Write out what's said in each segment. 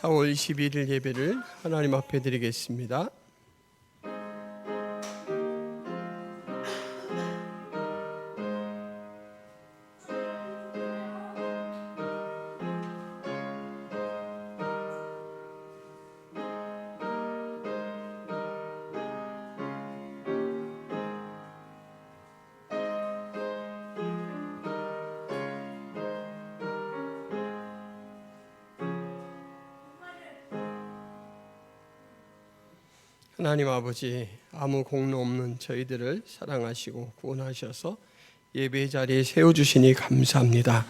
4월 21일 예배를 하나님 앞에 드리겠습니다. 하나님 아버지, 아무 공로 없는 저희들을 사랑하시고 구원하셔서 예배 자리에 세워주시니 감사합니다.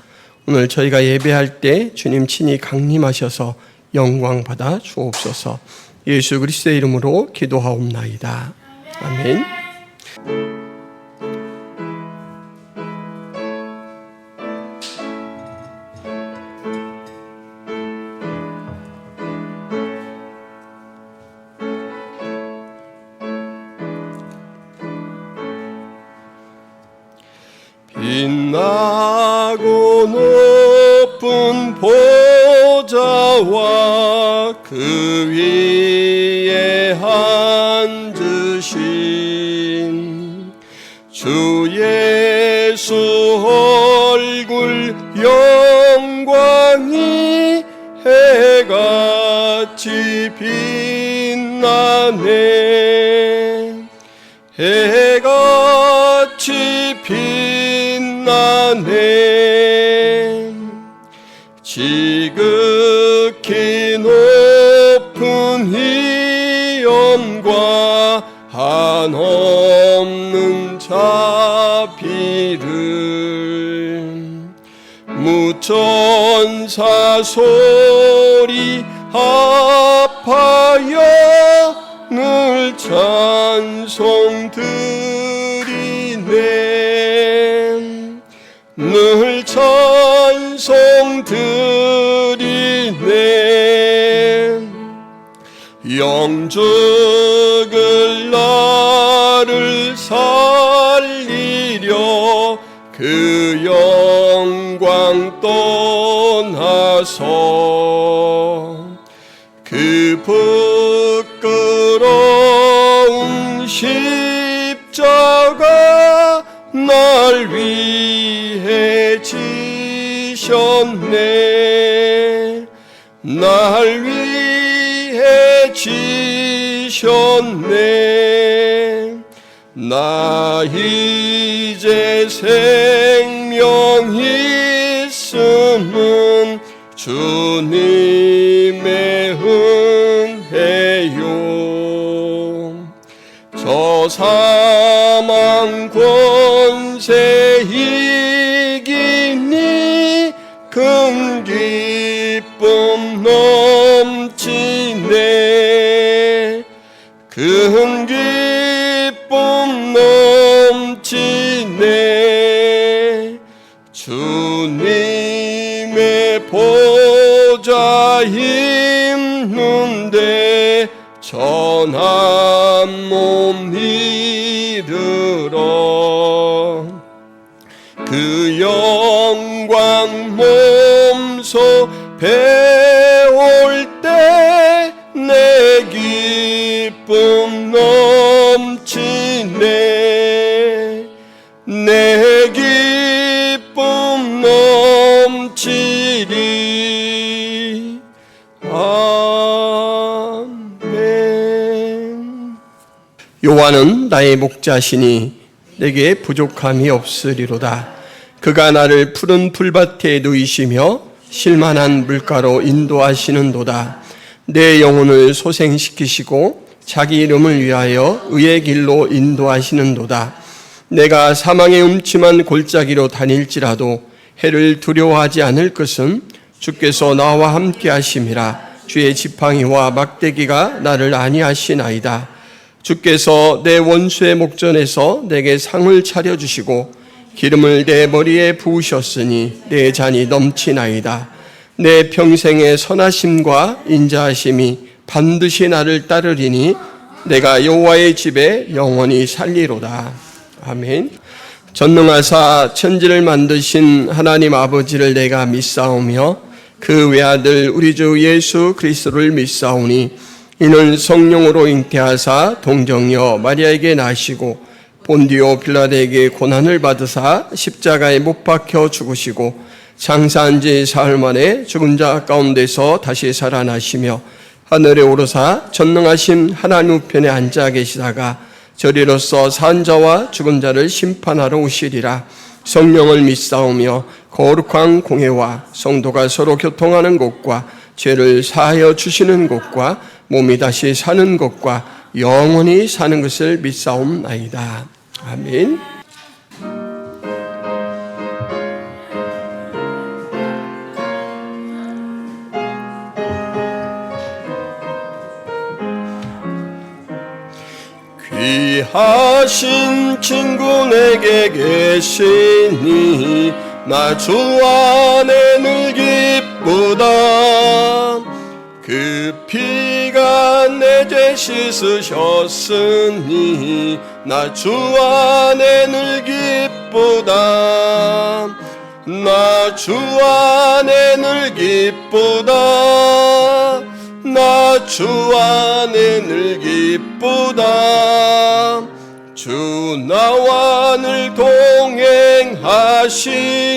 오늘 저희가 예배할 때 주님 친히 강림하셔서 영광 받아 주옵소서. 예수 그리스도의 이름으로 기도하옵나이다. 아멘. 빛나고 높은 보좌와 그 위에 앉으신 주 예수 얼굴 영광이 해같이 빛나네. 해같이 빛나네. 지극히 높은 희염과 한없는 자비를 무천사 소리 합하여 늘 찬송 드리네. 늘 찬송 드리네. 영적을 나를 살리려 그 영광 떠나서 그 부끄러운 십자가 날 위해 지셨네. 날 위해 지셨네. 나 이제 생명 있음은 주님의 은혜요. 저 사망 권세 이기니 큰 기쁨 넘치네. 큰 기쁨 넘치네. 주님의 보좌 있는데 전한 몸 이르러 그 영광 몸소 배울 때 내 기쁨 넘치네. 내 기쁨 넘치리. 아멘. 여호와는 나의 목자시니 내게 부족함이 없으리로다. 그가 나를 푸른 풀밭에 누이시며 실만한 물가로 인도하시는도다. 내 영혼을 소생시키시고 자기 이름을 위하여 의의 길로 인도하시는도다. 내가 사망의 음침한 골짜기로 다닐지라도 해를 두려워하지 않을 것은 주께서 나와 함께 하심이라. 주의 지팡이와 막대기가 나를 안위하시나이다. 주께서 내 원수의 목전에서 내게 상을 차려주시고 기름을 내 머리에 부으셨으니 내 잔이 넘치나이다. 내 평생의 선하심과 인자하심이 반드시 나를 따르리니 내가 여호와의 집에 영원히 살리로다. 아멘. 전능하사 천지를 만드신 하나님 아버지를 내가 믿사오며 그 외아들 우리 주 예수 그리스도를 믿사오니 이는 성령으로 잉태하사 동정녀 마리아에게 나시고 본디오 빌라도에게 고난을 받으사 십자가에 못 박혀 죽으시고 장사한 지 사흘 만에 죽은 자 가운데서 다시 살아나시며 하늘에 오르사 전능하신 하나님 우편에 앉아 계시다가 저리로서 산 자와 죽은 자를 심판하러 오시리라. 성령을 믿사오며 거룩한 공회와 성도가 서로 교통하는 것과 죄를 사하여 주시는 것과 몸이 다시 사는 것과 영원히 사는 것을 믿사옵나이다. 아멘. 귀하신 친구 내게 계시니 나 주 안에 늘 기쁘다. 그 피가 내 죄 씻으셨으니 나 주 안에 늘 기쁘다. 나 주 안에 늘 기쁘다. 나 주 안에 늘 기쁘다. 주 나와 늘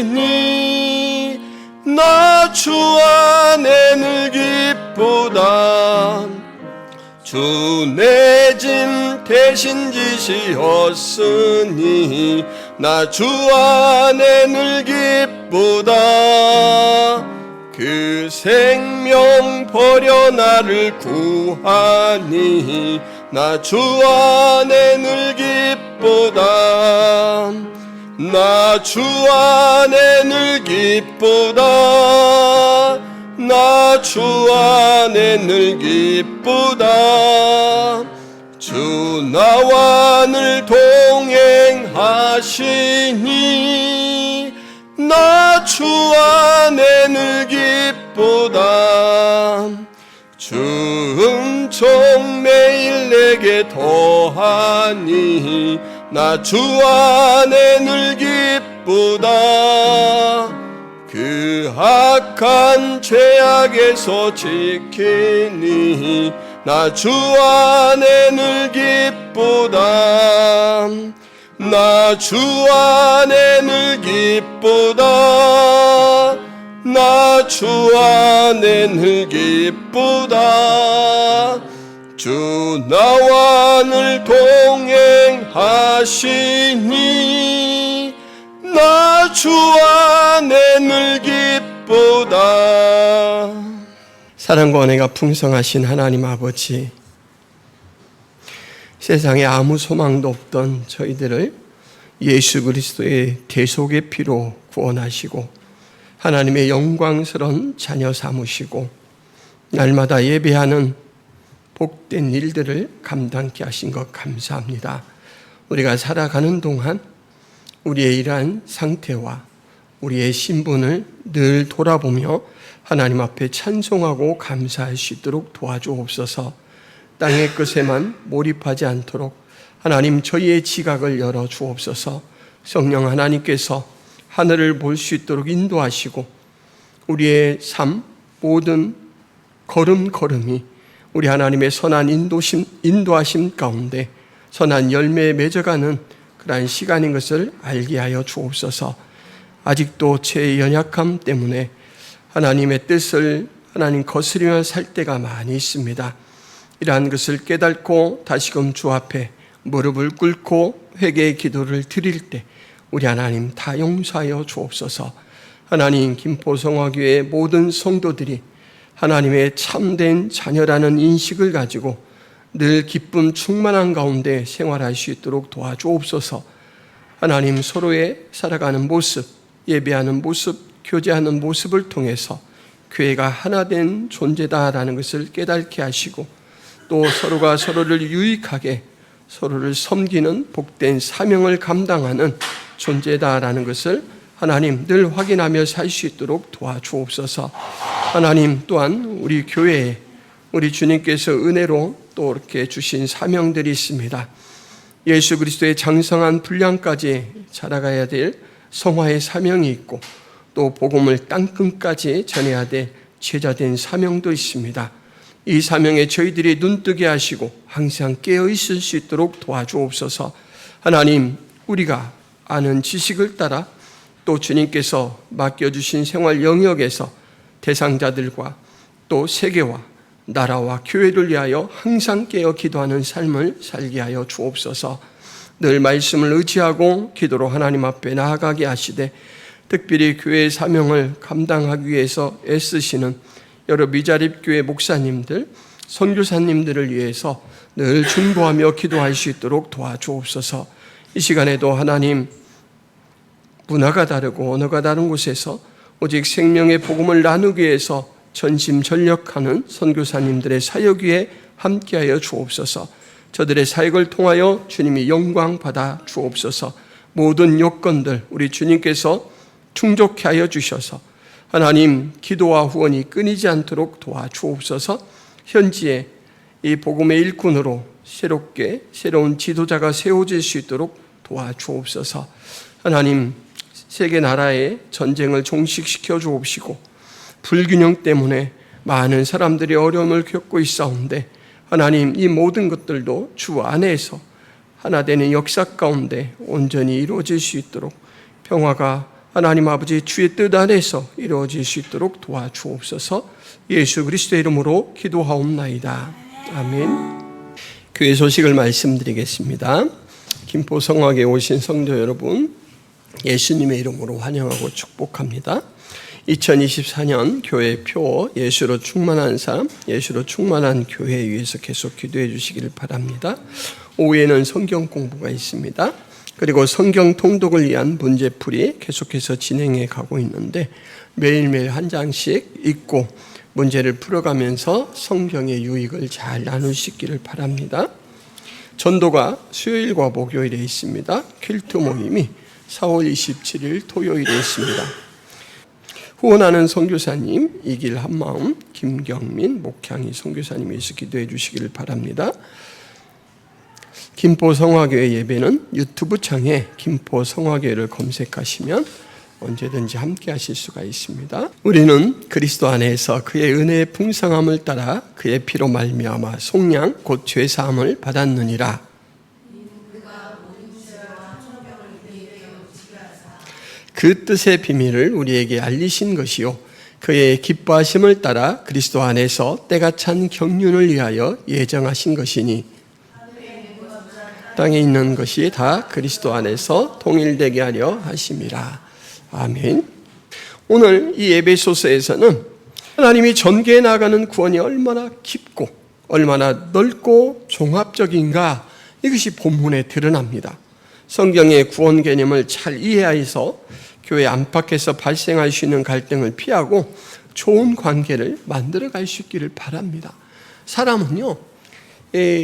동행하시니 나 주 안에 늘 기쁘다. 주 내 짐 대신 지시었으니 나 주 안에 늘 기쁘다. 그 생명 버려 나를 구하니 나 주 안에 늘 기쁘다. 나 주 안에 늘 기쁘다. 나 주 안에 늘 기쁘다. 주 나와 늘 동행하시니 나 주 안에 늘 기쁘다. 주 은총 매일 내게 더하니 나 주 안에 늘 기쁘다. 그 악한 죄악에서 지키니 나 주 안에 늘 기쁘다. 나 주 안에 늘 기쁘다. 나 주 안에 늘 기쁘다. 주 나와 늘 동행하시니 나 주 안에 늘 기쁘다. 사랑과 은혜가 풍성하신 하나님 아버지, 세상에 아무 소망도 없던 저희들을 예수 그리스도의 대속의 피로 구원하시고 하나님의 영광스러운 자녀 삼으시고 날마다 예배하는 복된 일들을 감당케 하신 것 감사합니다. 우리가 살아가는 동안 우리의 이러한 상태와 우리의 신분을 늘 돌아보며 하나님 앞에 찬송하고 감사할 수 있도록 도와주옵소서. 땅의 것에만 몰입하지 않도록 하나님 저희의 지각을 열어 주옵소서. 성령 하나님께서 하늘을 볼 수 있도록 인도하시고 우리의 삶 모든 걸음걸음이 우리 하나님의 선한 인도하심 가운데 선한 열매에 맺어가는 그러한 시간인 것을 알게 하여 주옵소서. 아직도 제 연약함 때문에 하나님의 뜻을 하나님 거스리며 살 때가 많이 있습니다. 이러한 것을 깨닫고 다시금 주 앞에 무릎을 꿇고 회개의 기도를 드릴 때 우리 하나님 다 용서하여 주옵소서. 하나님 김포성화교회 모든 성도들이 하나님의 참된 자녀라는 인식을 가지고 늘 기쁨 충만한 가운데 생활할 수 있도록 도와주옵소서. 하나님 서로의 살아가는 모습, 예배하는 모습, 교제하는 모습을 통해서 교회가 하나 된 존재다라는 것을 깨닫게 하시고 또 서로가 서로를 유익하게 서로를 섬기는 복된 사명을 감당하는 존재다라는 것을 하나님 늘 확인하며 살 수 있도록 도와주옵소서. 하나님 또한 우리 교회에 우리 주님께서 은혜로 또 이렇게 주신 사명들이 있습니다. 예수 그리스도의 장성한 분량까지 자라가야 될 성화의 사명이 있고 또 복음을 땅끝까지 전해야 돼 제자된 사명도 있습니다. 이 사명에 저희들이 눈뜨게 하시고 항상 깨어 있을 수 있도록 도와주옵소서. 하나님, 우리가 아는 지식을 따라 또 주님께서 맡겨주신 생활 영역에서 대상자들과 또 세계와 나라와 교회를 위하여 항상 깨어 기도하는 삶을 살게 하여 주옵소서. 늘 말씀을 의지하고 기도로 하나님 앞에 나아가게 하시되 특별히 교회의 사명을 감당하기 위해서 애쓰시는 여러 미자립교회 목사님들, 선교사님들을 위해서 늘 중보하며 기도할 수 있도록 도와주옵소서. 이 시간에도 하나님, 문화가 다르고 언어가 다른 곳에서 오직 생명의 복음을 나누기 위해서 전심전력하는 선교사님들의 사역 위에 함께하여 주옵소서. 저들의 사역을 통하여 주님이 영광 받아 주옵소서. 모든 요건들 우리 주님께서 충족케 하여 주셔서 하나님, 기도와 후원이 끊이지 않도록 도와주옵소서. 현지에 이 복음의 일꾼으로 새롭게 새로운 지도자가 세워질 수 있도록 도와주옵소서. 하나님, 세계 나라의 전쟁을 종식시켜 주옵시고 불균형 때문에 많은 사람들이 어려움을 겪고 있사온데 하나님, 이 모든 것들도 주 안에서 하나 되는 역사 가운데 온전히 이루어질 수 있도록 평화가 하나님 아버지 주의 뜻 안에서 이루어질 수 있도록 도와주옵소서. 예수 그리스도의 이름으로 기도하옵나이다. 아멘. 교회 소식을 말씀드리겠습니다. 김포 성악에 오신 성도 여러분, 예수님의 이름으로 환영하고 축복합니다. 2024년 교회 표 예수로 충만한 삶, 예수로 충만한 교회에 위해서 계속 기도해 주시기를 바랍니다. 오후에는 성경 공부가 있습니다. 그리고 성경 통독을 위한 문제풀이 계속해서 진행해 가고 있는데 매일매일 한 장씩 읽고 문제를 풀어가면서 성경의 유익을 잘 나눌 수 있기를 바랍니다. 전도가 수요일과 목요일에 있습니다. 퀼트 모임이 4월 27일 토요일에 있습니다. 후원하는 선교사님 이길 한마음 김경민 목향이 선교사님께서 기도해 주시기를 바랍니다. 김포 성화교회 예배는 유튜브 창에 김포 성화교회를 검색하시면 언제든지 함께 하실 수가 있습니다. 우리는 그리스도 안에서 그의 은혜의 풍성함을 따라 그의 피로 말미암아 속량 곧 죄사함을 받았느니라. 그 뜻의 비밀을 우리에게 알리신 것이요 그의 기뻐하심을 따라 그리스도 안에서 때가 찬 경륜을 위하여 예정하신 것이니 땅에 있는 것이 다 그리스도 안에서 통일되게 하려 하심이라. 아멘. 오늘 이 에베소서에서는 하나님이 전개해 나가는 구원이 얼마나 깊고 얼마나 넓고 종합적인가, 이것이 본문에 드러납니다. 성경의 구원 개념을 잘 이해해서 교회 안팎에서 발생할 수 있는 갈등을 피하고 좋은 관계를 만들어갈 수 있기를 바랍니다. 사람은요,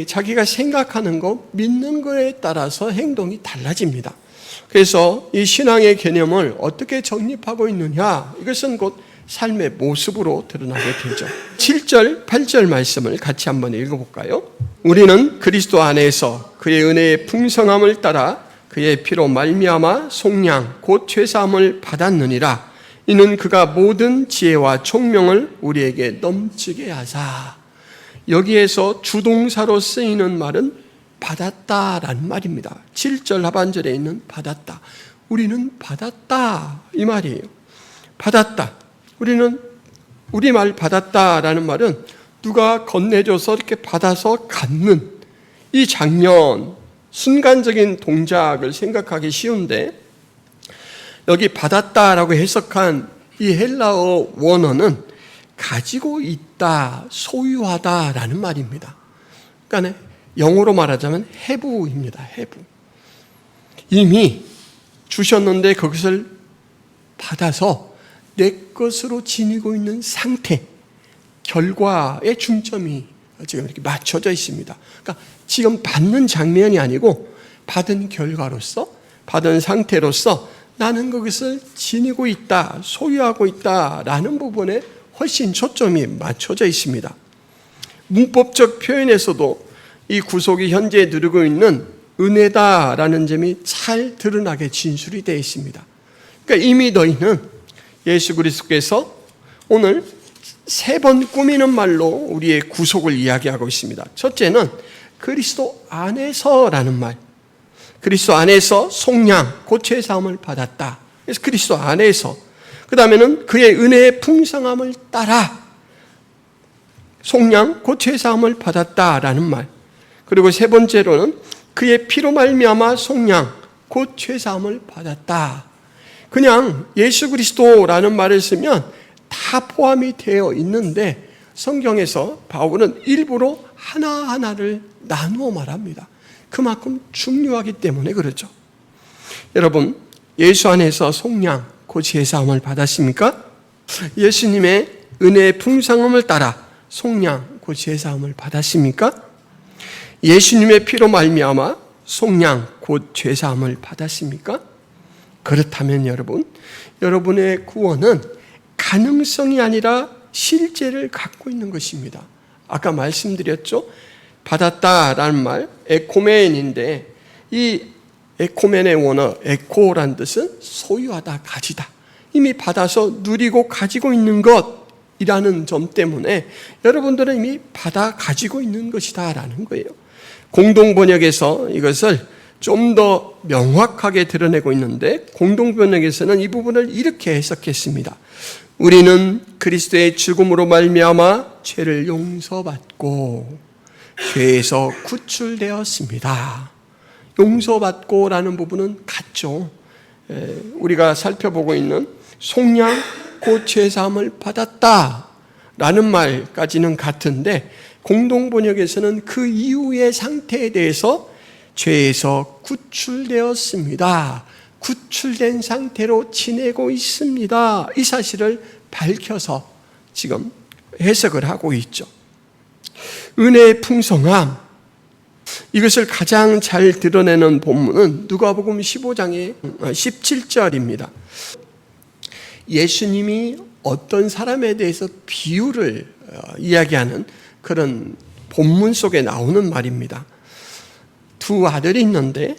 자기가 생각하는 것, 믿는 거에 따라서 행동이 달라집니다. 그래서 이 신앙의 개념을 어떻게 정립하고 있느냐, 이것은 곧 삶의 모습으로 드러나게 되죠. 7절, 8절 말씀을 같이 한번 읽어볼까요? 우리는 그리스도 안에서 그의 은혜의 풍성함을 따라 그의 피로 말미암아 속량 곧 죄사함을 받았느니라. 이는 그가 모든 지혜와 총명을 우리에게 넘치게 하사. 여기에서 주동사로 쓰이는 말은 받았다라는 말입니다. 7절 하반절에 있는 받았다. 우리는 받았다, 이 말이에요. 받았다. 우리는 우리말 받았다라는 말은 누가 건네줘서 이렇게 받아서 갖는 이 장면, 순간적인 동작을 생각하기 쉬운데 여기 받았다라고 해석한 이 헬라어 원어는 가지고 있다, 소유하다라는 말입니다. 그러니까 영어로 말하자면 have입니다. have. 이미 주셨는데 그것을 받아서 내 것으로 지니고 있는 상태, 결과에 중점이 지금 이렇게 맞춰져 있습니다. 그러니까 지금 받는 장면이 아니고 받은 결과로서, 받은 상태로서 나는 그것을 지니고 있다, 소유하고 있다라는 부분에 훨씬 초점이 맞춰져 있습니다. 문법적 표현에서도 이 구속이 현재 누리고 있는 은혜다라는 점이 잘 드러나게 진술이 되어 있습니다. 그러니까 이미 너희는 예수 그리스도께서 오늘 세 번 꾸미는 말로 우리의 구속을 이야기하고 있습니다. 첫째는 그리스도 안에서라는 말. 그리스도 안에서 속량, 곧 죄사함을 받았다. 그래서 그리스도 안에서. 그 다음에는 그의 은혜의 풍성함을 따라 속량, 곧 죄사함을 받았다라는 말. 그리고 세 번째로는 그의 피로 말미암아 속량, 곧 죄사함을 받았다. 그냥 예수 그리스도라는 말을 쓰면 다 포함이 되어 있는데 성경에서 바울은 일부러 하나하나를 나누어 말합니다. 그만큼 중요하기 때문에 그렇죠. 여러분, 예수 안에서 속량, 곧 죄사함을 받았습니까? 예수님의 은혜의 풍성함을 따라 속량, 곧 죄사함을 받았습니까? 예수님의 피로 말미암아 속량, 곧 죄사함을 받았습니까? 그렇다면 여러분의 구원은 가능성이 아니라 실제를 갖고 있는 것입니다. 아까 말씀드렸죠? 받았다라는 말, 에코멘인데 이 에코멘의 원어, 에코란 뜻은 소유하다, 가지다. 이미 받아서 누리고 가지고 있는 것이라는 점 때문에 여러분들은 이미 받아 가지고 있는 것이다라는 거예요. 공동번역에서 이것을 좀 더 명확하게 드러내고 있는데 공동번역에서는 이 부분을 이렇게 해석했습니다. 우리는 그리스도의 죽음으로 말미암아 죄를 용서받고 죄에서 구출되었습니다. 용서받고라는 부분은 같죠. 우리가 살펴보고 있는 속량 곧 죄사함을 받았다라는 말까지는 같은데 공동번역에서는 그 이후의 상태에 대해서 죄에서 구출되었습니다. 구출된 상태로 지내고 있습니다. 이 사실을 밝혀서 지금 해석을 하고 있죠. 은혜의 풍성함, 이것을 가장 잘 드러내는 본문은 누가복음 15장의 17절입니다. 예수님이 어떤 사람에 대해서 비유를 이야기하는 그런 본문 속에 나오는 말입니다. 두 아들이 있는데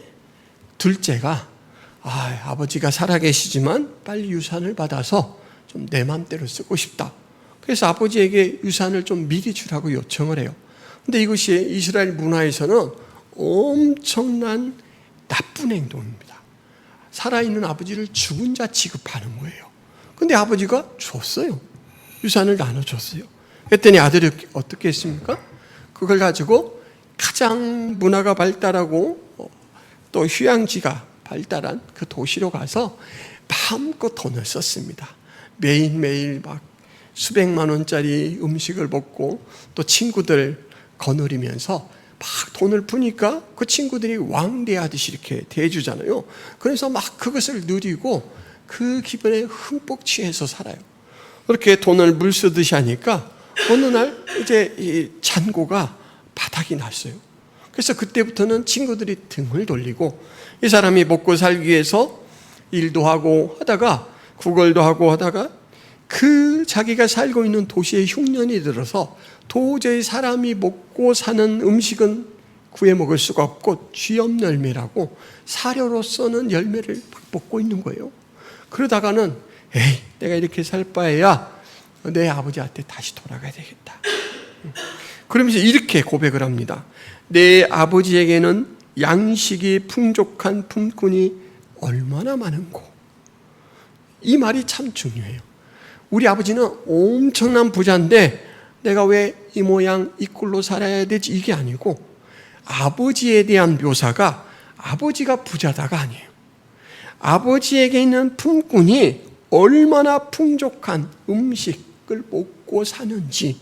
둘째가 아버지가 살아계시지만 빨리 유산을 받아서 좀 내 맘대로 쓰고 싶다. 그래서 아버지에게 유산을 좀 미리 주라고 요청을 해요. 근데 이것이 이스라엘 문화에서는 엄청난 나쁜 행동입니다. 살아있는 아버지를 죽은 자 취급하는 거예요. 근데 아버지가 줬어요. 유산을 나눠줬어요. 그랬더니 아들이 어떻게 했습니까? 그걸 가지고 가장 문화가 발달하고 또 휴양지가 발달한 그 도시로 가서 마음껏 돈을 썼습니다. 매일매일 막 수백만 원짜리 음식을 먹고 또 친구들 거느리면서 막 돈을 푸니까 그 친구들이 왕대하듯이 이렇게 대해주잖아요. 그래서 막 그것을 누리고 그 기분에 흠뻑 취해서 살아요. 그렇게 돈을 물 쓰듯이 하니까 어느 날 이제 이 잔고가 바닥이 났어요. 그래서 그때부터는 친구들이 등을 돌리고 이 사람이 먹고 살기 위해서 일도 하고 하다가 구걸도 하고 하다가 그 자기가 살고 있는 도시에 흉년이 들어서 도저히 사람이 먹고 사는 음식은 구해 먹을 수가 없고 쥐염열매라고 사료로서는 열매를 먹고 있는 거예요. 그러다가는 내가 이렇게 살 바에야 내 아버지한테 다시 돌아가야 되겠다. 그러면서 이렇게 고백을 합니다. 내 아버지에게는 양식이 풍족한 품꾼이 얼마나 많은고. 이 말이 참 중요해요. 우리 아버지는 엄청난 부자인데 내가 왜 이 모양 이 꼴로 살아야 되지? 이게 아니고 아버지에 대한 묘사가 아버지가 부자다가 아니에요. 아버지에게 있는 품꾼이 얼마나 풍족한 음식을 먹고 사는지,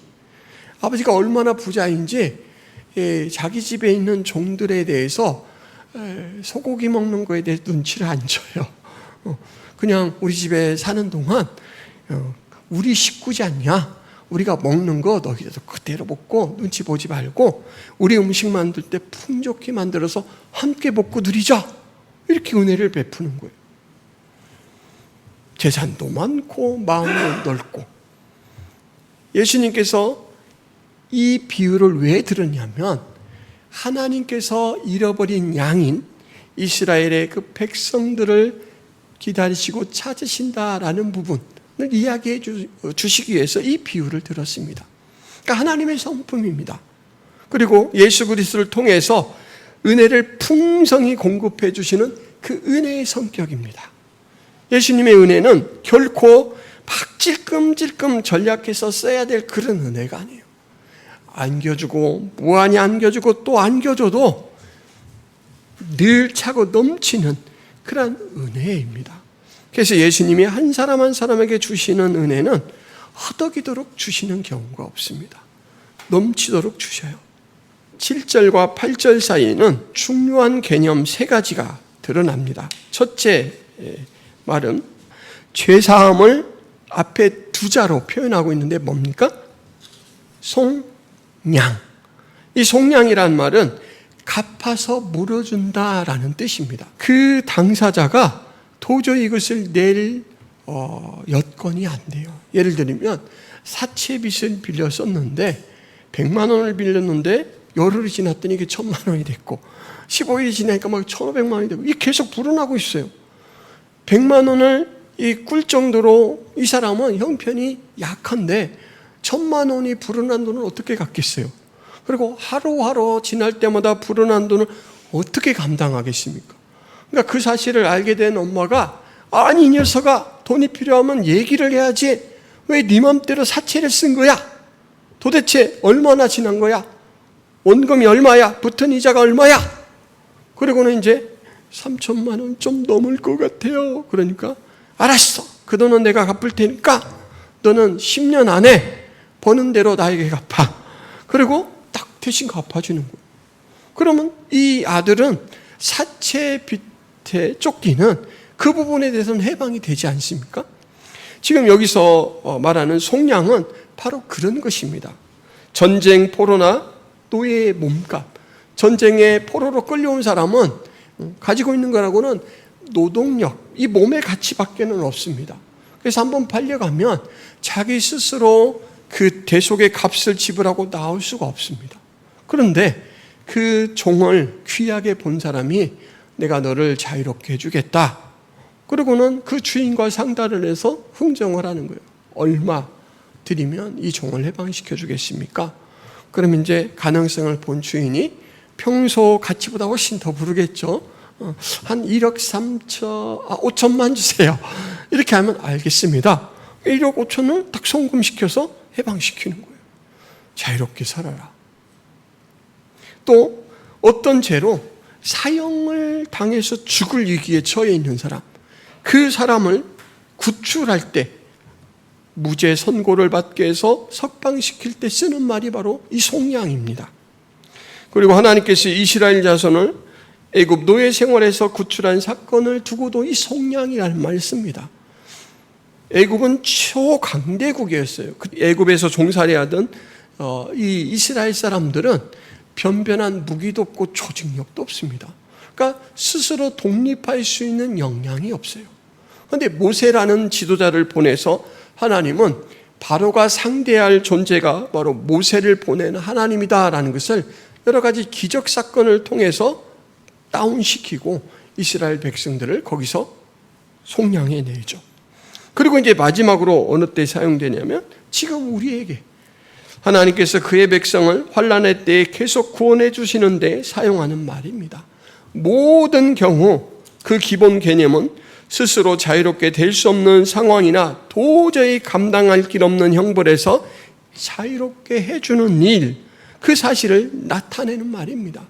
아버지가 얼마나 부자인지 자기 집에 있는 종들에 대해서 소고기 먹는 거에 대해서 눈치를 안 줘요. 그냥 우리 집에 사는 동안 우리 식구지 않냐? 우리가 먹는 거 너희들도 그대로 먹고 눈치 보지 말고 우리 음식 만들 때 풍족히 만들어서 함께 먹고 누리자. 이렇게 은혜를 베푸는 거예요. 재산도 많고 마음도 넓고. 예수님께서 이 비유를 왜 들었냐면 하나님께서 잃어버린 양인 이스라엘의 그 백성들을 기다리시고 찾으신다라는 부분, 이야기해 주시기 위해서 이 비유를 들었습니다. 그러니까 하나님의 성품입니다. 그리고 예수 그리스도를 통해서 은혜를 풍성히 공급해 주시는 그 은혜의 성격입니다. 예수님의 은혜는 결코 막 찔끔찔끔 전략해서 써야 될 그런 은혜가 아니에요. 안겨주고 무한히 안겨주고 또 안겨줘도 늘 차고 넘치는 그런 은혜입니다. 그래서 예수님이 한 사람 한 사람에게 주시는 은혜는 허덕이도록 주시는 경우가 없습니다. 넘치도록 주셔요. 7절과 8절 사이에는 중요한 개념 3가지가 드러납니다. 첫째 말은 죄사함을 앞에 2자로 표현하고 있는데 뭡니까? 송량. 이 송량이란 말은 갚아서 물어준다라는 뜻입니다. 그 당사자가 도저히 이것을 낼 여건이 안 돼요. 예를 들면 사채빚을 빌려 썼는데 100만 원을 빌렸는데 열흘이 지났더니 이게 1000만 원이 됐고 15일이 지나니까 막 1500만 원이 되고 이게 계속 불어나고 있어요. 100만 원을 꿀 정도로 이 사람은 형편이 약한데 1000만 원이 불어난 돈을 어떻게 갚겠어요? 그리고 하루하루 지날 때마다 불어난 돈을 어떻게 감당하겠습니까? 그러니까 그 사실을 알게 된 엄마가 아니 이 녀석아 돈이 필요하면 얘기를 해야지 왜 네 맘대로 사채를 쓴 거야? 도대체 얼마나 지난 거야? 원금이 얼마야? 붙은 이자가 얼마야? 그리고는 이제 3천만 원 좀 넘을 것 같아요. 그러니까 알았어. 그 돈은 내가 갚을 테니까 너는 10년 안에 버는 대로 나에게 갚아. 그리고 딱 대신 갚아주는 거예요. 그러면 이 아들은 사채 빚에 쫓기는 그 부분에 대해서는 해방이 되지 않습니까? 지금 여기서 말하는 속량은 바로 그런 것입니다. 전쟁 포로나 노예의 몸값, 전쟁의 포로로 끌려온 사람은 가지고 있는 거라고는 노동력, 이 몸의 가치밖에는 없습니다. 그래서 한번 팔려가면 자기 스스로 그 대속의 값을 지불하고 나올 수가 없습니다. 그런데 그 종을 귀하게 본 사람이 내가 너를 자유롭게 해주겠다. 그리고는 그 주인과 상달을 해서 흥정을 하는 거예요. 얼마 드리면 이 종을 해방시켜 주겠습니까? 그럼 이제 가능성을 본 주인이 평소 가치보다 훨씬 더 부르겠죠. 한 1억 5천만 주세요. 이렇게 하면 알겠습니다. 1억 5천을 딱 송금시켜서 해방시키는 거예요. 자유롭게 살아라. 또 어떤 죄로 사형을 당해서 죽을 위기에 처해 있는 사람, 그 사람을 구출할 때 무죄 선고를 받게 해서 석방시킬 때 쓰는 말이 바로 이 속량입니다. 그리고 하나님께서 이스라엘 자손을 애굽 노예 생활에서 구출한 사건을 두고도 이 속량이라는 말을 씁니다. 애굽은 초강대국이었어요. 애굽에서 종살이하던 이 이스라엘 사람들은 변변한 무기도 없고 조직력도 없습니다. 그러니까 스스로 독립할 수 있는 역량이 없어요. 그런데 모세라는 지도자를 보내서 하나님은 바로가 상대할 존재가 바로 모세를 보낸 하나님이다라는 것을 여러 가지 기적 사건을 통해서 다운시키고 이스라엘 백성들을 거기서 속량해내죠. 그리고 이제 마지막으로 어느 때 사용되냐면 지금 우리에게 하나님께서 그의 백성을 환난의 때에 계속 구원해 주시는 데 사용하는 말입니다. 모든 경우 그 기본 개념은 스스로 자유롭게 될 수 없는 상황이나 도저히 감당할 길 없는 형벌에서 자유롭게 해주는 일, 그 사실을 나타내는 말입니다.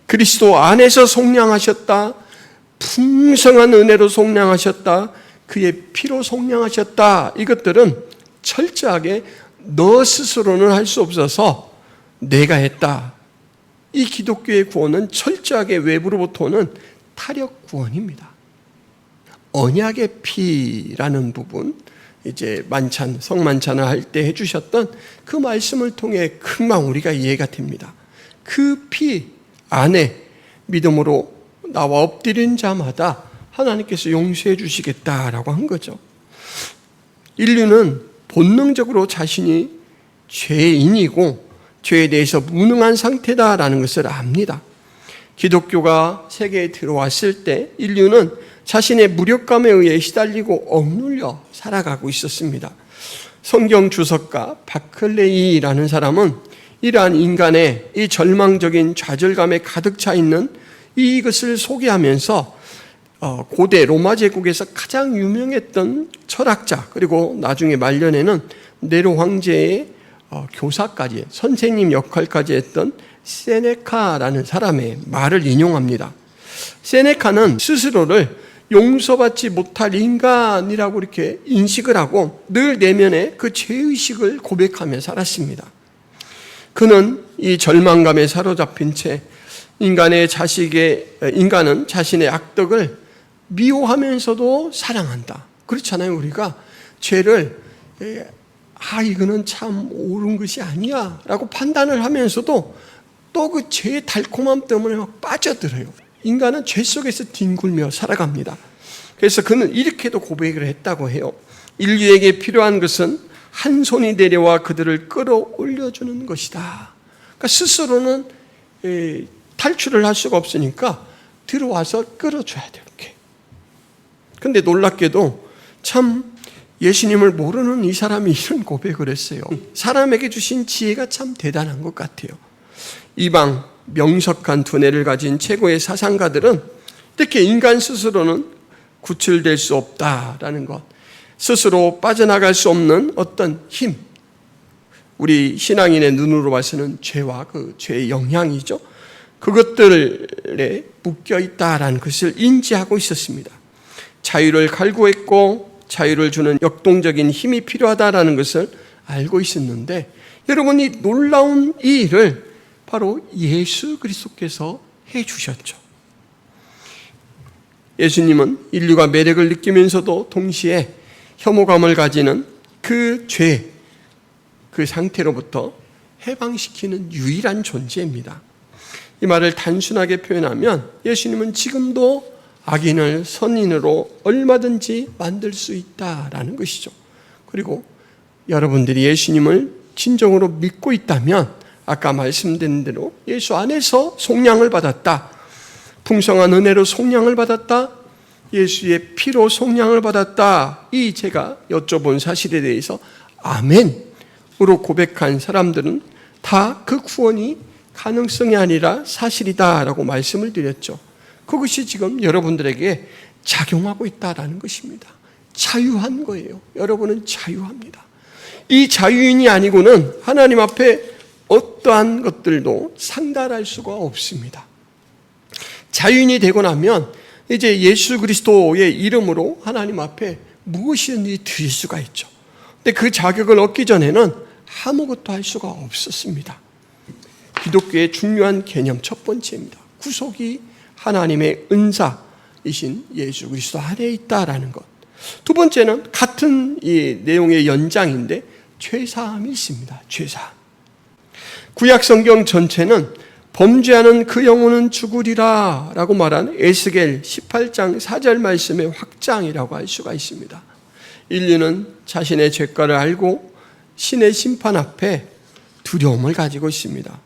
그리스도 안에서 속량하셨다, 풍성한 은혜로 속량하셨다, 그의 피로 속량하셨다, 이것들은 철저하게 너 스스로는 할 수 없어서 내가 했다. 이 기독교의 구원은 철저하게 외부로부터 오는 타력 구원입니다. 언약의 피라는 부분, 이제 만찬, 성만찬을 할 때 해주셨던 그 말씀을 통해 금방 우리가 이해가 됩니다. 그 피 안에 믿음으로 나와 엎드린 자마다 하나님께서 용서해 주시겠다라고 한 거죠. 인류는 본능적으로 자신이 죄인이고 죄에 대해서 무능한 상태다라는 것을 압니다. 기독교가 세계에 들어왔을 때 인류는 자신의 무력감에 의해 시달리고 억눌려 살아가고 있었습니다. 성경 주석가 바클레이라는 사람은 이러한 인간의 이 절망적인 좌절감에 가득 차 있는 이것을 소개하면서 고대 로마 제국에서 가장 유명했던 철학자, 그리고 나중에 말년에는 네로 황제의 교사까지, 선생님 역할까지 했던 세네카라는 사람의 말을 인용합니다. 세네카는 스스로를 용서받지 못할 인간이라고 이렇게 인식을 하고 늘 내면의 그 죄의식을 고백하며 살았습니다. 그는 이 절망감에 사로잡힌 채 인간은 자신의 악덕을 미워하면서도 사랑한다. 그렇잖아요. 우리가 죄를 이거는 참 옳은 것이 아니야 라고 판단을 하면서도 또 그 죄의 달콤함 때문에 막 빠져들어요. 인간은 죄 속에서 뒹굴며 살아갑니다. 그래서 그는 이렇게도 고백을 했다고 해요. 인류에게 필요한 것은 한 손이 내려와 그들을 끌어올려주는 것이다. 그러니까 스스로는 탈출을 할 수가 없으니까 들어와서 끌어줘야 돼요. 이렇게. 근데 놀랍게도 참 예수님을 모르는 이 사람이 이런 고백을 했어요. 사람에게 주신 지혜가 참 대단한 것 같아요. 이방 명석한 두뇌를 가진 최고의 사상가들은 이렇게 인간 스스로는 구출될 수 없다라는 것, 스스로 빠져나갈 수 없는 어떤 힘, 우리 신앙인의 눈으로 봐서는 죄와 그 죄의 영향이죠. 그것들에 묶여 있다라는 것을 인지하고 있었습니다. 자유를 갈구했고 자유를 주는 역동적인 힘이 필요하다라는 것을 알고 있었는데, 여러분, 이 놀라운 이 일을 바로 예수 그리스도께서 해주셨죠. 예수님은 인류가 매력을 느끼면서도 동시에 혐오감을 가지는 그 죄, 그 상태로부터 해방시키는 유일한 존재입니다. 이 말을 단순하게 표현하면 예수님은 지금도 악인을 선인으로 얼마든지 만들 수 있다라는 것이죠. 그리고 여러분들이 예수님을 진정으로 믿고 있다면 아까 말씀드린 대로 예수 안에서 속량을 받았다, 풍성한 은혜로 속량을 받았다, 예수의 피로 속량을 받았다, 이 제가 여쭤본 사실에 대해서 아멘으로 고백한 사람들은 다 그 구원이 가능성이 아니라 사실이다라고 말씀을 드렸죠. 그것이 지금 여러분들에게 작용하고 있다라는 것입니다. 자유한 거예요. 여러분은 자유합니다. 이 자유인이 아니고는 하나님 앞에 어떠한 것들도 상달할 수가 없습니다. 자유인이 되고 나면 이제 예수 그리스도의 이름으로 하나님 앞에 무엇이든지 드릴 수가 있죠. 근데 그 자격을 얻기 전에는 아무것도 할 수가 없었습니다. 기독교의 중요한 개념 첫 번째입니다. 구속이 하나님의 은사이신 예수 그리스도 안에 있다라는 것. 두 번째는 같은 이 내용의 연장인데 죄사함이 있습니다. 죄사함. 구약 성경 전체는 범죄하는 그 영혼은 죽으리라 라고 말한 에스겔 18장 4절 말씀의 확장이라고 할 수가 있습니다. 인류는 자신의 죄가를 알고 신의 심판 앞에 두려움을 가지고 있습니다.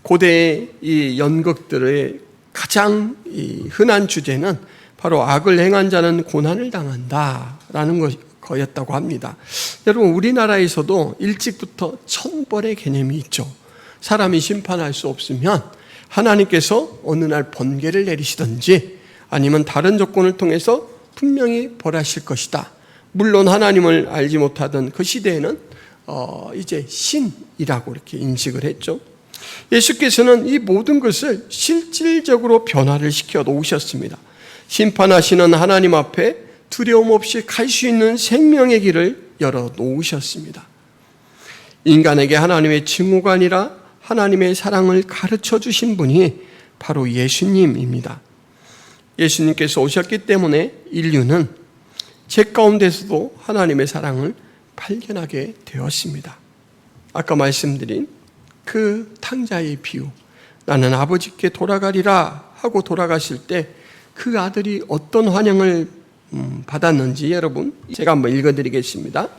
고대의 이 연극들의 가장 흔한 주제는 바로 악을 행한 자는 고난을 당한다라는 거였다고 합니다. 여러분, 우리나라에서도 일찍부터 천벌의 개념이 있죠. 사람이 심판할 수 없으면 하나님께서 어느 날 번개를 내리시든지 아니면 다른 조건을 통해서 분명히 벌하실 것이다. 물론 하나님을 알지 못하던 그 시대에는 이제 신이라고 이렇게 인식을 했죠. 예수께서는 이 모든 것을 실질적으로 변화를 시켜 놓으셨습니다. 심판하시는 하나님 앞에 두려움 없이 갈 수 있는 생명의 길을 열어 놓으셨습니다. 인간에게 하나님의 징후가 아니라 하나님의 사랑을 가르쳐 주신 분이 바로 예수님입니다. 예수님께서 오셨기 때문에 인류는 죄 가운데서도 하나님의 사랑을 발견하게 되었습니다. 아까 말씀드린 그 탕자의 비유, 나는 아버지께 돌아가리라 하고 돌아가실 때 그 아들이 어떤 환영을 받았는지 여러분, 제가 한번 읽어드리겠습니다.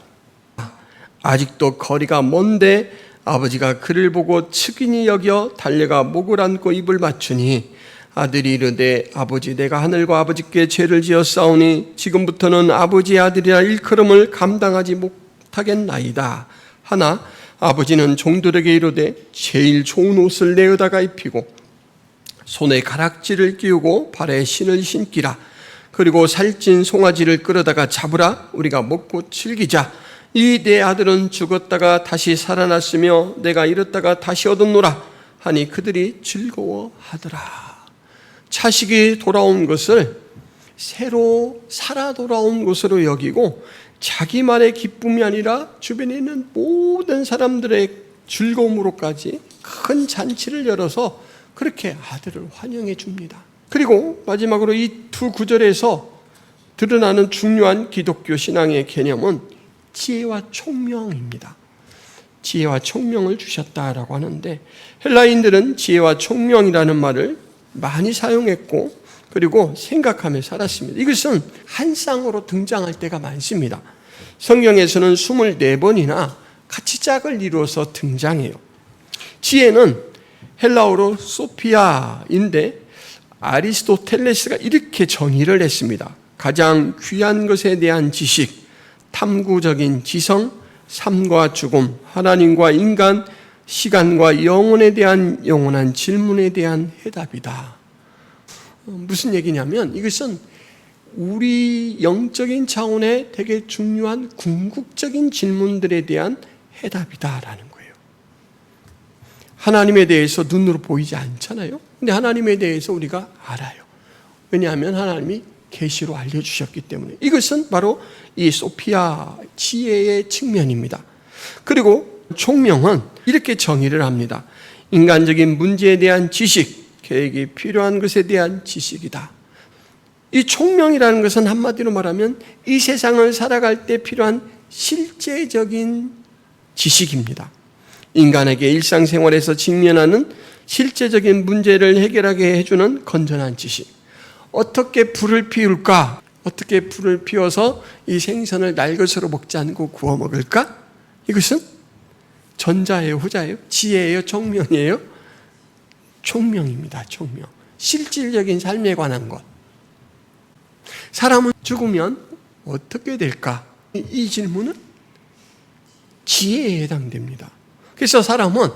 아직도 거리가 먼데 아버지가 그를 보고 측은히 여겨 달려가 목을 안고 입을 맞추니 아들이 이르되 아버지 내가 하늘과 아버지께 죄를 지었사오니 지금부터는 아버지의 아들이라 일컬음을 감당하지 못하겠나이다 하나 아버지는 종들에게 이르되 제일 좋은 옷을 내어다가 입히고 손에 가락지를 끼우고 발에 신을 신기라. 그리고 살찐 송아지를 끌어다가 잡으라. 우리가 먹고 즐기자. 이 내 아들은 죽었다가 다시 살아났으며 내가 잃었다가 다시 얻었노라 하니 그들이 즐거워하더라. 자식이 돌아온 것을 새로 살아 돌아온 것으로 여기고 자기만의 기쁨이 아니라 주변에 있는 모든 사람들의 즐거움으로까지 큰 잔치를 열어서 그렇게 아들을 환영해 줍니다. 그리고 마지막으로 이 두 구절에서 드러나는 중요한 기독교 신앙의 개념은 지혜와 총명입니다. 지혜와 총명을 주셨다라고 하는데 헬라인들은 지혜와 총명이라는 말을 많이 사용했고 그리고 생각하며 살았습니다. 이것은 한 쌍으로 등장할 때가 많습니다. 성경에서는 24번이나 같이 짝을 이루어서 등장해요. 지혜는 헬라어로 소피아인데 아리스토텔레스가 이렇게 정의를 했습니다. 가장 귀한 것에 대한 지식, 탐구적인 지성, 삶과 죽음, 하나님과 인간, 시간과 영혼에 대한 영원한 질문에 대한 해답이다. 무슨 얘기냐면 이것은 우리 영적인 차원의 되게 중요한 궁극적인 질문들에 대한 해답이다라는 거예요. 하나님에 대해서 눈으로 보이지 않잖아요. 근데 하나님에 대해서 우리가 알아요. 왜냐하면 하나님이 계시로 알려주셨기 때문에. 이것은 바로 이 소피아 지혜의 측면입니다. 그리고 총명은 이렇게 정의를 합니다. 인간적인 문제에 대한 지식, 계획이 필요한 것에 대한 지식이다. 이 총명이라는 것은 한마디로 말하면 이 세상을 살아갈 때 필요한 실제적인 지식입니다. 인간에게 일상생활에서 직면하는 실제적인 문제를 해결하게 해주는 건전한 지식. 어떻게 불을 피울까? 어떻게 불을 피워서 이 생선을 날 것으로 먹지 않고 구워 먹을까? 이것은 전자예요, 후자예요? 지혜예요, 총명이에요? 총명입니다, 총명. 실질적인 삶에 관한 것. 사람은 죽으면 어떻게 될까? 이 질문은 지혜에 해당됩니다. 그래서 사람은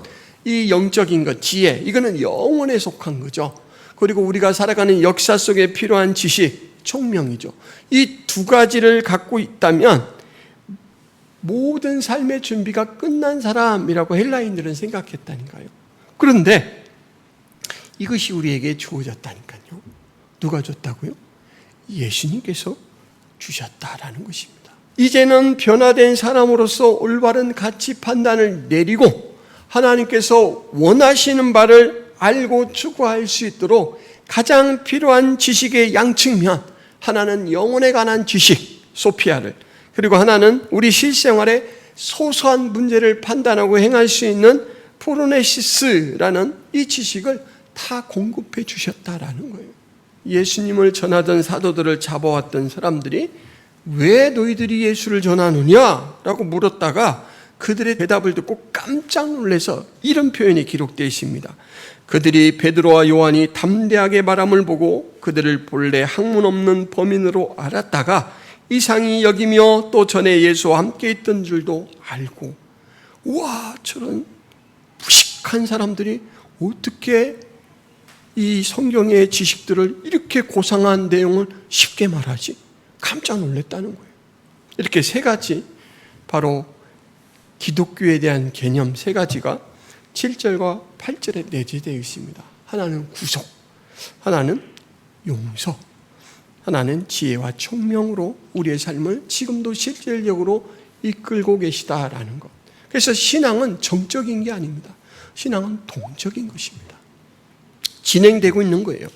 이 영적인 것, 지혜, 이거는 영혼에 속한 거죠. 그리고 우리가 살아가는 역사 속에 필요한 지식, 총명이죠. 이 두 가지를 갖고 있다면 모든 삶의 준비가 끝난 사람이라고 헬라인들은 생각했다니까요. 그런데 이것이 우리에게 주어졌다니까요. 누가 줬다고요? 예수님께서 주셨다라는 것입니다. 이제는 변화된 사람으로서 올바른 가치 판단을 내리고 하나님께서 원하시는 바를 알고 추구할 수 있도록 가장 필요한 지식의 양측면, 하나는 영혼에 관한 지식, 소피아를, 그리고 하나는 우리 실생활의 소소한 문제를 판단하고 행할 수 있는 프로네시스라는 이 지식을 다 공급해 주셨다라는 거예요. 예수님을 전하던 사도들을 잡아왔던 사람들이 왜 너희들이 예수를 전하느냐? 라고 물었다가 그들의 대답을 듣고 깜짝 놀라서 이런 표현이 기록되어 있습니다. 그들이 베드로와 요한이 담대하게 말함을 보고 그들을 본래 학문 없는 범인으로 알았다가 이상히 여기며 또 전에 예수와 함께 있던 줄도 알고, 우와, 저런 무식한 사람들이 어떻게 이 성경의 지식들을 이렇게 고상한 내용을 쉽게 말하지? 깜짝 놀랐다는 거예요. 이렇게 세 가지, 바로 기독교에 대한 개념 세 가지가 7절과 8절에 내재되어 있습니다. 하나는 구속, 하나는 용서, 하나는 지혜와 총명으로 우리의 삶을 지금도 실질적으로 이끌고 계시다라는 것. 그래서 신앙은 정적인 게 아닙니다. 신앙은 동적인 것입니다. 진행되고 있는 거예요.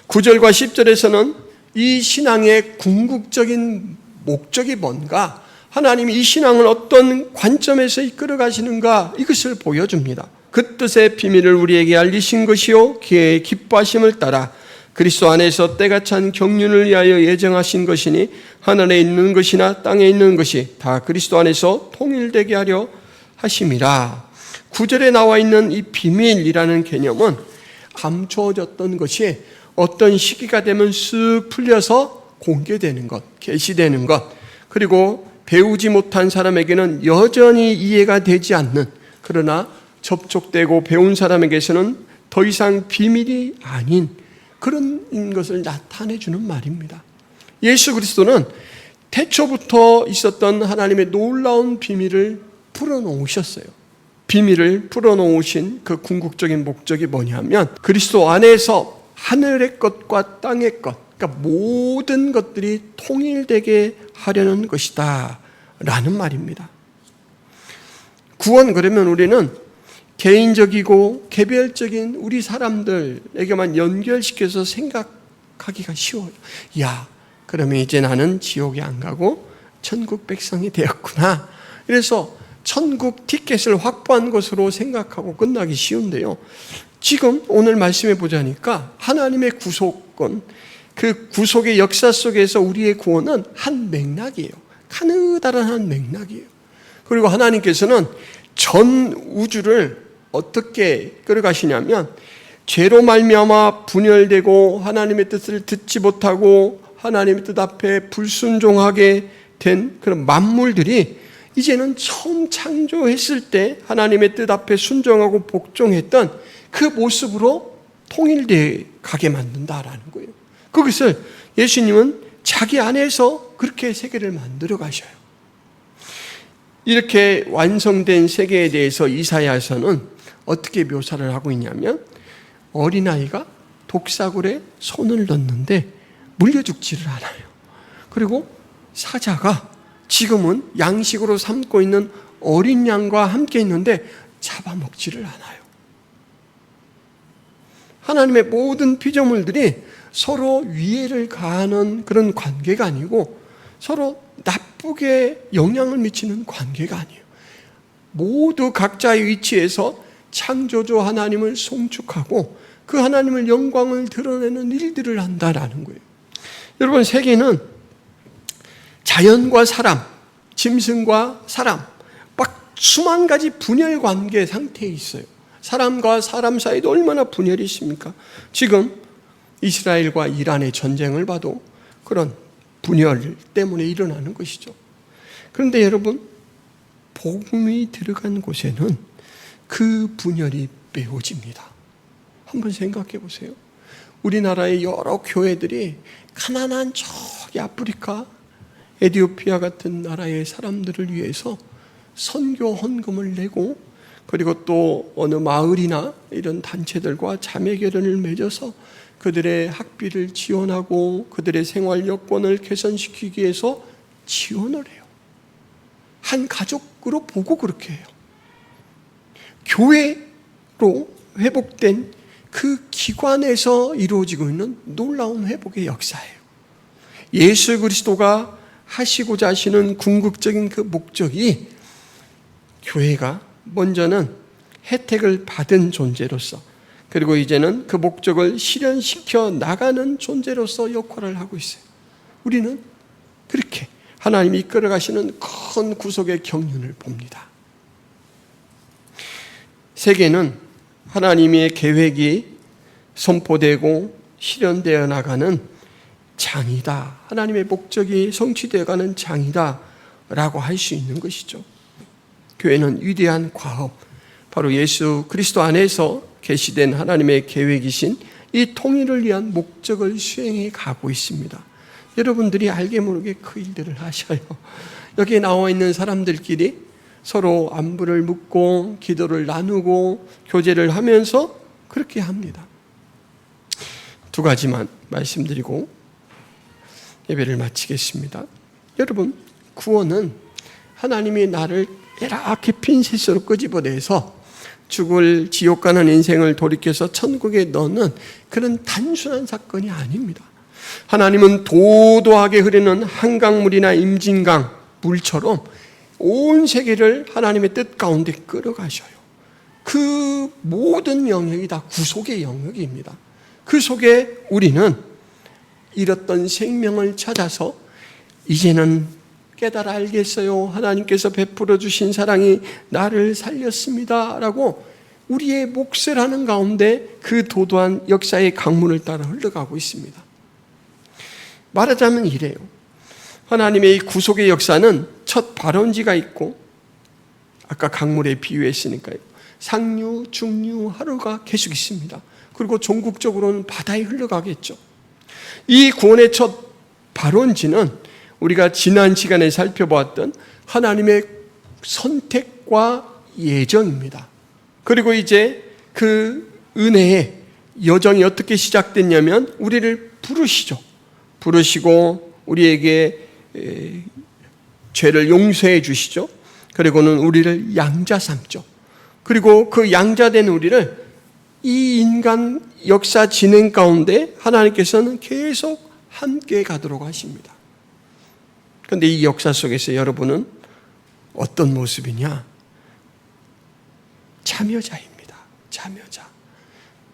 9절과 10절에서는 이 신앙의 궁극적인 목적이 뭔가, 하나님이 이 신앙을 어떤 관점에서 이끌어 가시는가, 이것을 보여줍니다. 그 뜻의 비밀을 우리에게 알리신 것이요 그의 기뻐하심을 따라 그리스도 안에서 때가 찬 경륜을 위하여 예정하신 것이니 하늘에 있는 것이나 땅에 있는 것이 다 그리스도 안에서 통일되게 하려 하심이라. 9절에 나와 있는 이 비밀이라는 개념은 감추어졌던 것이 어떤 시기가 되면 쓱 풀려서 공개되는 것, 계시되는 것, 그리고 배우지 못한 사람에게는 여전히 이해가 되지 않는, 그러나 접촉되고 배운 사람에게서는 더 이상 비밀이 아닌 그런 것을 나타내 주는 말입니다. 예수 그리스도는 태초부터 있었던 하나님의 놀라운 비밀을 풀어놓으셨어요. 비밀을 풀어놓으신 그 궁극적인 목적이 뭐냐면 그리스도 안에서 하늘의 것과 땅의 것, 그러니까 모든 것들이 통일되게 하려는 것이다 라는 말입니다. 구원, 그러면 우리는 개인적이고 개별적인 우리 사람들에게만 연결시켜서 생각하기가 쉬워요. 야, 그러면 이제 나는 지옥에 안 가고 천국 백성이 되었구나. 그래서 천국 티켓을 확보한 것으로 생각하고 끝나기 쉬운데요. 지금 오늘 말씀해 보자니까 하나님의 구속은, 그 구속의 역사 속에서 우리의 구원은 한 맥락이에요. 가느다란 한 맥락이에요. 그리고 하나님께서는 전 우주를 어떻게 끌어가시냐면 죄로 말미암아 분열되고 하나님의 뜻을 듣지 못하고 하나님의 뜻 앞에 불순종하게 된 그런 만물들이 이제는 처음 창조했을 때 하나님의 뜻 앞에 순종하고 복종했던 그 모습으로 통일되어 가게 만든다라는 거예요. 그것을 예수님은 자기 안에서 그렇게 세계를 만들어 가셔요. 이렇게 완성된 세계에 대해서 이사야서는 어떻게 묘사를 하고 있냐면 어린아이가 독사굴에 손을 넣는데 물려 죽지를 않아요. 그리고 사자가 지금은 양식으로 삼고 있는 어린 양과 함께 있는데 잡아먹지를 않아요. 하나님의 모든 피조물들이 서로 위해를 가하는 그런 관계가 아니고 서로 나쁘게 영향을 미치는 관계가 아니에요. 모두 각자의 위치에서 창조주 하나님을 송축하고 그 하나님의 영광을 드러내는 일들을 한다라는 거예요. 여러분, 세계는 자연과 사람, 짐승과 사람, 막 수만 가지 분열 관계 상태에 있어요. 사람과 사람 사이도 얼마나 분열이 있습니까? 지금 이스라엘과 이란의 전쟁을 봐도 그런 분열 때문에 일어나는 것이죠. 그런데 여러분, 복음이 들어간 곳에는 그 분열이 메워집니다. 한번 생각해 보세요. 우리나라의 여러 교회들이 가난한 저기 아프리카, 에티오피아 같은 나라의 사람들을 위해서 선교 헌금을 내고, 그리고 또 어느 마을이나 이런 단체들과 자매 결연을 맺어서 그들의 학비를 지원하고 그들의 생활 여건을 개선시키기 위해서 지원을 해요. 한 가족으로 보고 그렇게 해요. 교회로 회복된 그 기관에서 이루어지고 있는 놀라운 회복의 역사예요. 예수 그리스도가 하시고자 하시는 궁극적인 그 목적이 교회가 먼저는 혜택을 받은 존재로서, 그리고 이제는 그 목적을 실현시켜 나가는 존재로서 역할을 하고 있어요. 우리는 그렇게 하나님이 이끌어 가시는 큰 구속의 경륜을 봅니다. 세계는 하나님의 계획이 선포되고 실현되어 나가는 장이다. 하나님의 목적이 성취되어 가는 장이다 라고 할 수 있는 것이죠. 교회는 위대한 과업, 바로 예수 그리스도 안에서 계시된 하나님의 계획이신 이 통일을 위한 목적을 수행해 가고 있습니다. 여러분들이 알게 모르게 그 일들을 하셔요. 여기에 나와 있는 사람들끼리 서로 안부를 묻고 기도를 나누고 교제를 하면서 그렇게 합니다. 두 가지만 말씀드리고 예배를 마치겠습니다. 여러분, 구원은 하나님이 나를 이렇게 핀셋으로 끄집어내서 죽을 지옥 가는 인생을 돌이켜서 천국에 넣는 그런 단순한 사건이 아닙니다. 하나님은 도도하게 흐르는 한강물이나 임진강 물처럼 온 세계를 하나님의 뜻 가운데 끌어가셔요. 그 모든 영역이 다 구속의 영역입니다. 그 속에 우리는 잃었던 생명을 찾아서 이제는 깨달아 알겠어요. 하나님께서 베풀어 주신 사랑이 나를 살렸습니다 라고 우리의 몫을 하는 가운데 그 도도한 역사의 강물을 따라 흘러가고 있습니다. 말하자면 이래요. 하나님의 이 구속의 역사는 첫 발원지가 있고, 아까 강물에 비유했으니까요, 상류, 중류, 하류가 계속 있습니다. 그리고 종국적으로는 바다에 흘러가겠죠. 이 구원의 첫 발원지는 우리가 지난 시간에 살펴보았던 하나님의 선택과 예정입니다. 그리고 이제 그 은혜의 여정이 어떻게 시작됐냐면 우리를 부르시고 우리에게 죄를 용서해 주시죠. 그리고는 우리를 양자 삼죠. 그리고 그 양자된 우리를 이 인간 역사 진행 가운데 하나님께서는 계속 함께 가도록 하십니다. 그런데 이 역사 속에서 여러분은 어떤 모습이냐? 참여자입니다. 참여자.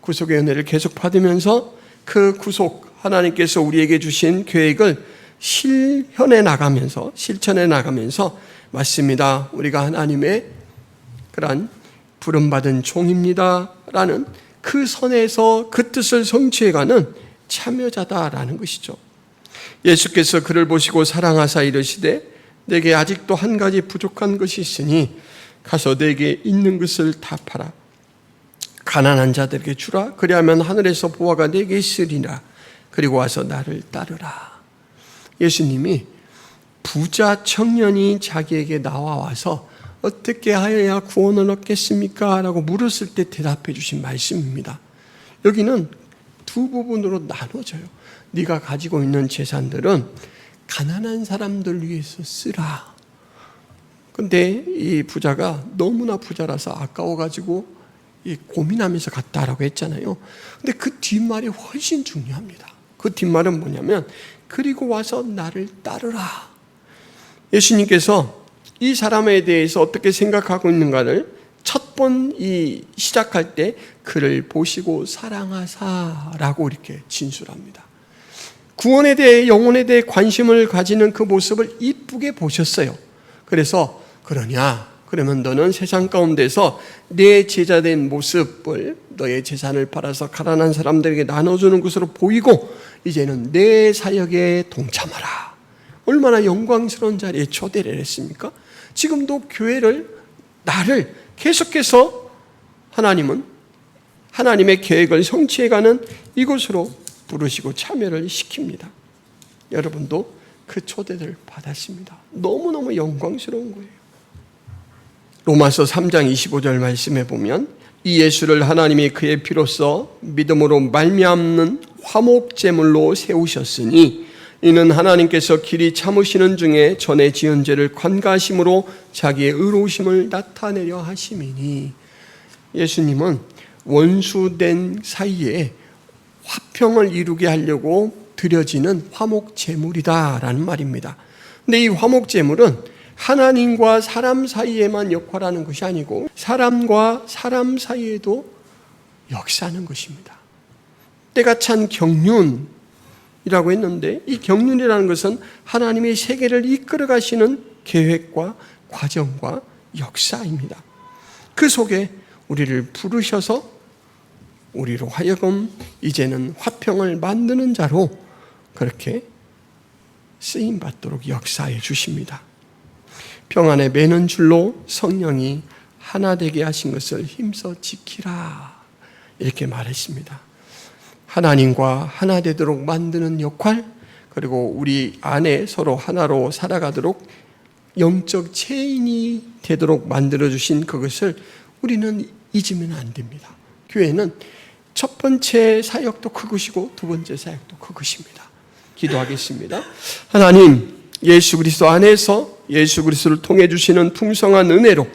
구속의 은혜를 계속 받으면서 그 구속, 하나님께서 우리에게 주신 계획을 실천해 나가면서 맞습니다. 우리가 하나님의 그러한 부름받은 종입니다. 라는 그 선에서 그 뜻을 성취해가는 참여자다라는 것이죠. 예수께서 그를 보시고 사랑하사 이르시되 내게 아직도 한 가지 부족한 것이 있으니 가서 내게 있는 것을 다 팔아 가난한 자들에게 주라. 그리하면 하늘에서 보화가 내게 있으리라. 그리고 와서 나를 따르라. 예수님이 부자 청년이 자기에게 나와서 어떻게 하여야 구원을 얻겠습니까? 라고 물었을 때 대답해 주신 말씀입니다. 여기는 두 부분으로 나눠져요. 네가 가지고 있는 재산들은 가난한 사람들 위해서 쓰라. 근데 이 부자가 너무나 부자라서 아까워가지고 고민하면서 갔다라고 했잖아요. 근데 그 뒷말이 훨씬 중요합니다. 그 뒷말은 뭐냐면 그리고 와서 나를 따르라. 예수님께서 이 사람에 대해서 어떻게 생각하고 있는가를 첫 번 시작할 때 그를 보시고 사랑하사라고 이렇게 진술합니다. 구원에 대해 영혼에 대해 관심을 가지는 그 모습을 이쁘게 보셨어요. 그래서 그러면 너는 세상 가운데서 내 제자된 모습을 너의 재산을 팔아서 가난한 사람들에게 나눠주는 것으로 보이고 이제는 내 사역에 동참하라. 얼마나 영광스러운 자리에 초대를 했습니까? 지금도 나를 계속해서 하나님은 하나님의 계획을 성취해가는 이곳으로 부르시고 참여를 시킵니다. 여러분도 그 초대를 받았습니다. 너무너무 영광스러운 거예요. 로마서 3장 25절 말씀에 보면 이 예수를 하나님이 그의 피로써 믿음으로 말미암는 화목제물로 세우셨으니 이는 하나님께서 길이 참으시는 중에 전에 지은 죄를 관가하심으로 자기의 의로우심을 나타내려 하심이니 예수님은 원수된 사이에 화평을 이루게 하려고 드려지는 화목제물이다라는 말입니다. 근데 이 화목제물은 하나님과 사람 사이에만 역할하는 것이 아니고 사람과 사람 사이에도 역사하는 것입니다. 때가 찬 경륜 이라고 했는데 이 경륜이라는 것은 하나님의 세계를 이끌어 가시는 계획과 과정과 역사입니다. 그 속에 우리를 부르셔서 우리로 하여금 이제는 화평을 만드는 자로 그렇게 쓰임받도록 역사해 주십니다. 평안에 매는 줄로 성령이 하나 되게 하신 것을 힘써 지키라 이렇게 말했습니다. 하나님과 하나 되도록 만드는 역할, 그리고 우리 안에 서로 하나로 살아가도록 영적 체인이 되도록 만들어주신 그것을 우리는 잊으면 안 됩니다. 교회는 첫 번째 사역도 그것이고 두 번째 사역도 그것입니다. 기도하겠습니다. 하나님, 예수 그리스도 안에서 예수 그리스도를 통해 주시는 풍성한 은혜로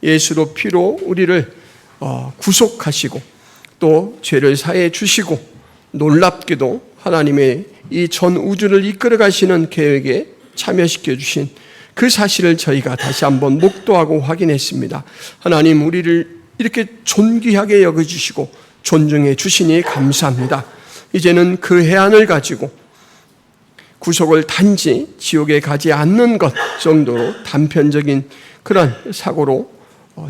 예수로 피로 우리를 구속하시고 또 죄를 사해 주시고 놀랍게도 하나님의 이 전 우주를 이끌어 가시는 계획에 참여시켜 주신 그 사실을 저희가 다시 한번 목도하고 확인했습니다. 하나님, 우리를 이렇게 존귀하게 여겨주시고 존중해 주시니 감사합니다. 이제는 그 해안을 가지고 구속을 단지 지옥에 가지 않는 것 정도로 단편적인 그런 사고로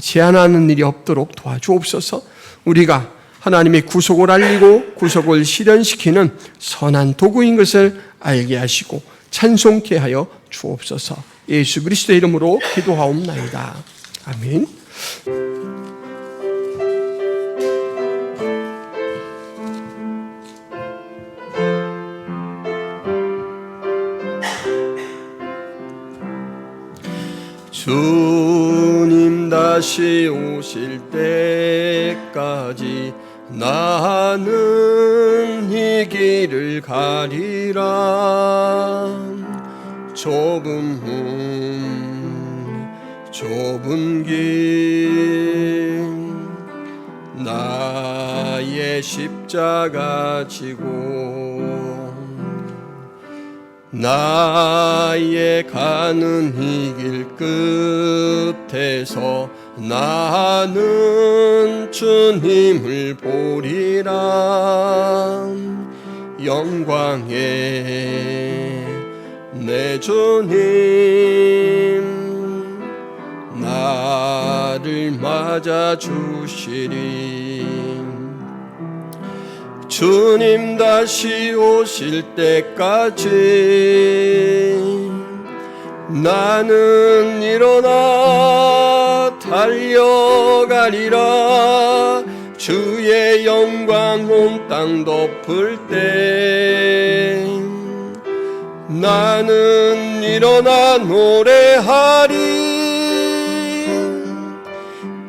제한하는 일이 없도록 도와주옵소서. 우리가 하나님의 구속을 알리고 구속을 실현시키는 선한 도구인 것을 알게 하시고 찬송케 하여 주옵소서. 예수 그리스도의 이름으로 기도하옵나이다. 아멘. 주님 다시 오실 때까지 나는 이 길을 가리라. 좁은 길 나의 십자가 지고 나의 가는 이 길 끝에서 나는 주님을 보리라. 영광의 내 주님 나를 맞아주시리. 주님 다시 오실 때까지 나는 일어나 달려가리라. 주의 영광 온 땅 덮을 때 나는 일어나 노래하리.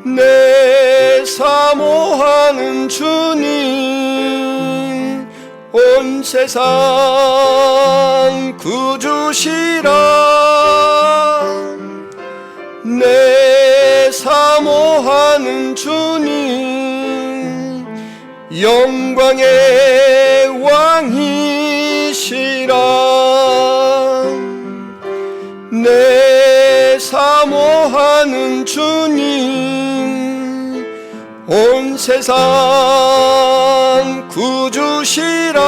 내 사모하는 주님 온 세상 구주시라. 내 사모하는 주님 영광의 왕이시라. 내 사모하는 주님 온 세상 구주시라.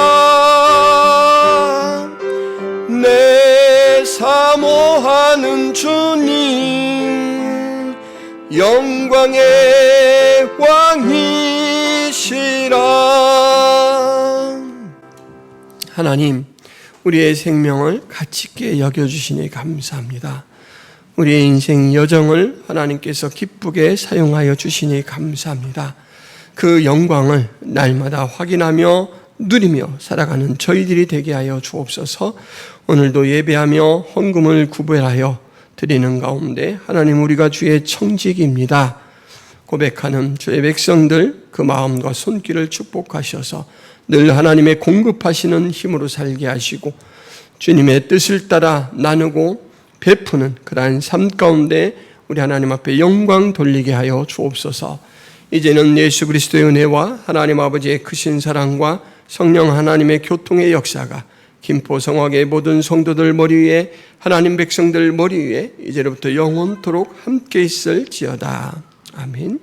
내 사모하는 주님 영광의 왕이시라. 하나님, 우리의 생명을 가치 있게 여겨주시니 감사합니다. 우리의 인생 여정을 하나님께서 기쁘게 사용하여 주시니 감사합니다. 그 영광을 날마다 확인하며 누리며 살아가는 저희들이 되게 하여 주옵소서. 오늘도 예배하며 헌금을 구별하여 드리는 가운데 하나님, 우리가 주의 청지기입니다 고백하는 주의 백성들 그 마음과 손길을 축복하셔서 늘 하나님의 공급하시는 힘으로 살게 하시고 주님의 뜻을 따라 나누고 베푸는 그러한 삶 가운데 우리 하나님 앞에 영광 돌리게 하여 주옵소서. 이제는 예수 그리스도의 은혜와 하나님 아버지의 크신 사랑과 성령 하나님의 교통의 역사가 김포성악의 모든 성도들 머리 위에 하나님 백성들 머리 위에 이제로부터 영원토록 함께 있을지어다. 아멘.